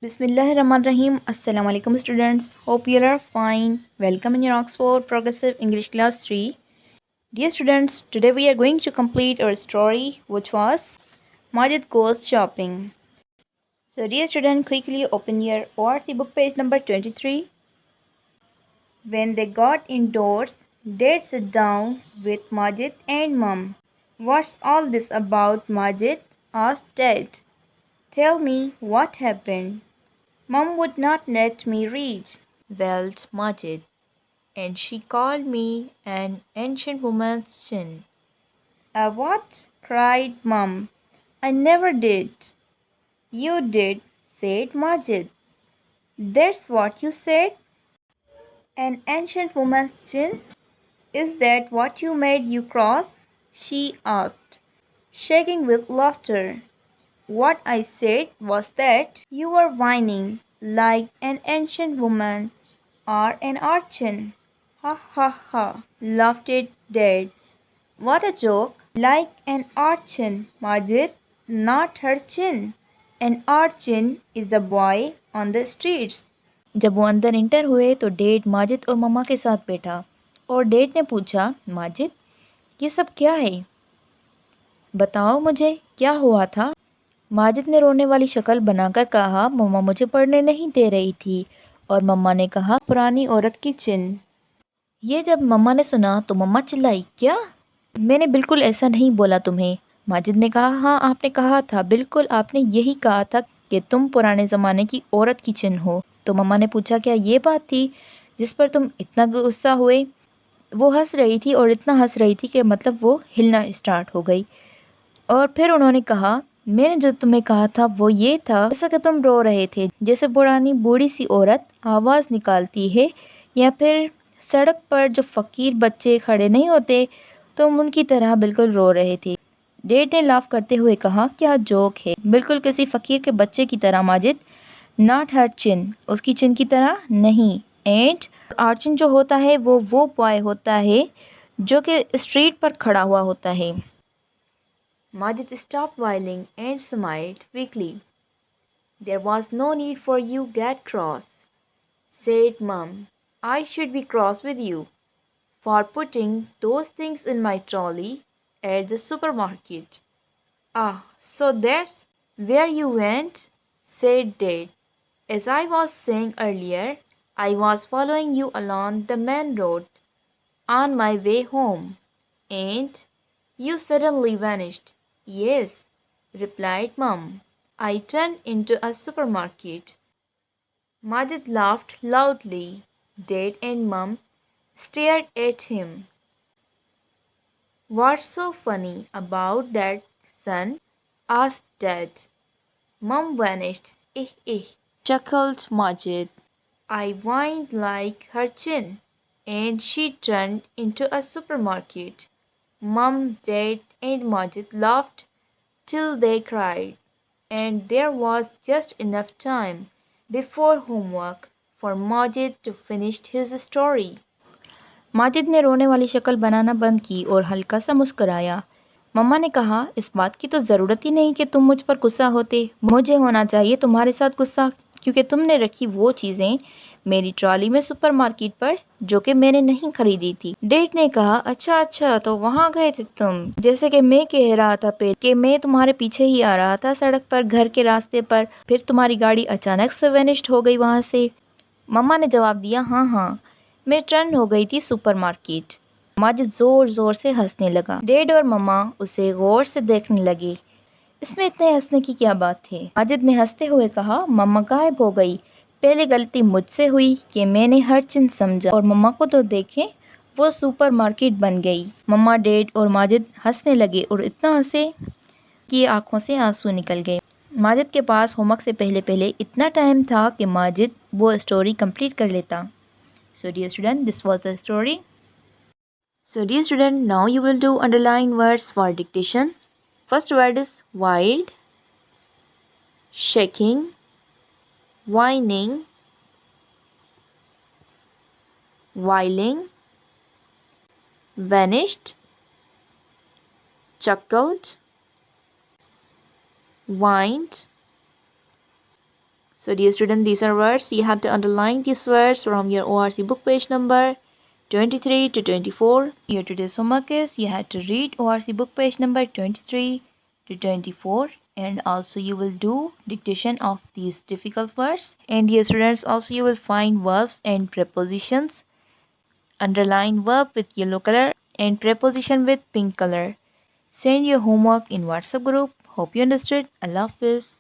Bismillahirrahmanirrahim. Assalamu alaikum students. Hope you are fine. Welcome in your Oxford Progressive English Class 3. Dear students, today we are going to complete our story which was Majid Goes Shopping. So dear student, quickly open your ORC book page number 23. When they got indoors, Dad sat down with Majid and Mum. What's all this about, Majid? Asked Dad. Tell me what happened. Mum would not let me read, wailed Majid, and she called me an ancient woman's chin. A what? Cried Mum. I never did. You did, said Majid. That's what you said? An ancient woman's chin? Is that what you made you cross? She asked, shaking with laughter. What I said was that you were whining like an ancient woman or an urchin. Ha ha ha, laughed Dad. What a joke! Like an urchin, Majid, not her chin. An urchin is a boy on the streets. जब वो अंदर inter हुए तो dead Majid और मम्मा के साथ बैठा और डेड ने पूछा, माजिद ये सब क्या है? बताओ मुझे क्या हुआ था? माजिद ने रोने वाली शक्ल बनाकर कहा, मम्मा मुझे पढ़ने नहीं दे रही थी। और मम्मा ने कहा, पुरानी औरत की चिन्ह। ये जब मम्मा ने सुना तो मम्मा चिल्लाई, क्या? मैंने बिल्कुल ऐसा नहीं बोला तुम्हें। माजिद ने कहा, हाँ आपने कहा था, बिल्कुल आपने यही कहा था कि तुम पुराने ज़माने की औरत की चिन्ह हो। तो मम्मा ने पूछा, क्या ये बात थी जिस पर तुम इतना गुस्सा हुए? वो हंस रही थी और इतना हंस रही थी कि मतलब वो हिलना स्टार्ट हो गई। और फिर उन्होंने कहा, मैंने जो तुम्हें कहा था वो ये था, जैसा कि तुम रो रहे थे, जैसे पुरानी बूढ़ी सी औरत आवाज़ निकालती है, या फिर सड़क पर जो फ़कीर बच्चे खड़े नहीं होते, तुम उनकी तरह बिल्कुल रो रहे थे। डेड ने लाफ करते हुए कहा, क्या जोक है, बिल्कुल किसी फ़कीर के बच्चे की तरह माजिद। नॉट हर चिन, उसकी चिन की तरह नहीं। एंड आर्चिन जो होता है वो बॉय होता है जो कि स्ट्रीट पर खड़ा हुआ होता है। Majid stopped whining and smiled weakly. There was no need for you get cross, said Mum. I should be cross with you for putting those things in my trolley at the supermarket. Ah, so that's where you went, said Dad. As I was saying earlier, I was following you along the main road on my way home, and you suddenly vanished. Yes, replied Mum. I turned into a supermarket. Majid laughed loudly. Dad and Mum stared at him. What's so funny about that, son? Asked Dad. Mum vanished. Chuckled Majid. I whined like her chin, and she turned into a supermarket. Mum, Dad, and Majid laughed till they cried, and there was just enough time before homework for Majid to finish his story. Majid ने रोने वाली शक्ल बनाना बंद की और हल्का सा मुस्कुराया। मम्मा ने कहा, इस बात की तो ज़रूरत ही नहीं कि तुम मुझ पर गुस्सा होते। मुझे होना चाहिए तुम्हारे साथ गुस्सा, क्योंकि तुमने रखी वो चीज़ें मेरी ट्रॉली में सुपरमार्केट पर जो कि मैंने नहीं खरीदी थी। डैड ने कहा, अच्छा अच्छा, तो वहाँ गए थे तुम? जैसे कि मैं कह रहा था पहले कि मैं तुम्हारे पीछे ही आ रहा था सड़क पर, घर के रास्ते पर, फिर तुम्हारी गाड़ी अचानक से वेनिश्ड हो गई वहाँ से। मम्मा ने जवाब दिया, हाँ हाँ, मैं टर्न हो गई थी सुपरमार्केट। माजिद ज़ोर ज़ोर से हंसने लगा। डैड और मम्मा उसे गौर से देखने लगे। इसमें इतने हंसने की क्या बात है? माजिद ने हंसते हुए कहा, मम्मा गायब हो गई। पहले गलती मुझसे हुई कि मैंने हर चीज़ समझा, और मम्मा को तो देखें, वो सुपरमार्केट बन गई। मम्मा, डैड और माजिद हंसने लगे और इतना हंसे कि आंखों से आंसू निकल गए। माजिद के पास होमवर्क से पहले पहले इतना टाइम था कि माजिद वो स्टोरी कंप्लीट कर लेता। So dear student, this was the story. So dear student, now you will do underline words for dictation. First word is wild, shaking, whining, whiling, vanished, chuckled, whined. So dear student, these are words. You have to underline these words from your ORC book page number 23 to 24. Your today's homework is you have to read ORC book page number 23 to 24, and also you will do dictation of these difficult words. And dear students, also you will find verbs and prepositions. Underline verb with yellow color and preposition with pink color. Send your homework in WhatsApp group. Hope you understood. Allah Hafiz.